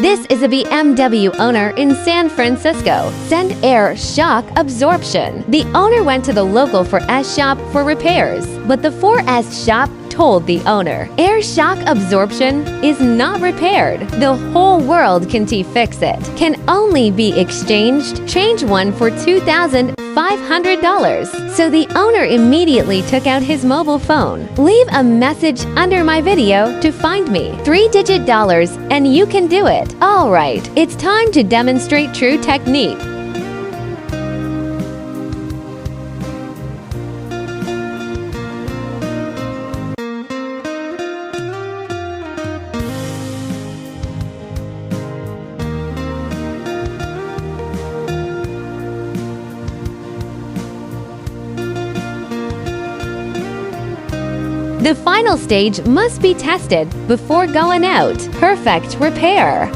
This is a BMW owner in San Francisco. Send air shock absorption. The owner went to the local 4S shop for repairs, but the 4S shop told the owner, air shock absorption is not repaired. The whole world can fix it. Can only be exchanged. Change one for $2,500. So the owner immediately took out his mobile phone. Leave a message under my video to find me. 3-digit dollars and you can do it. All right, it's time to demonstrate true technique. The final stage must be tested before going out. Perfect repair.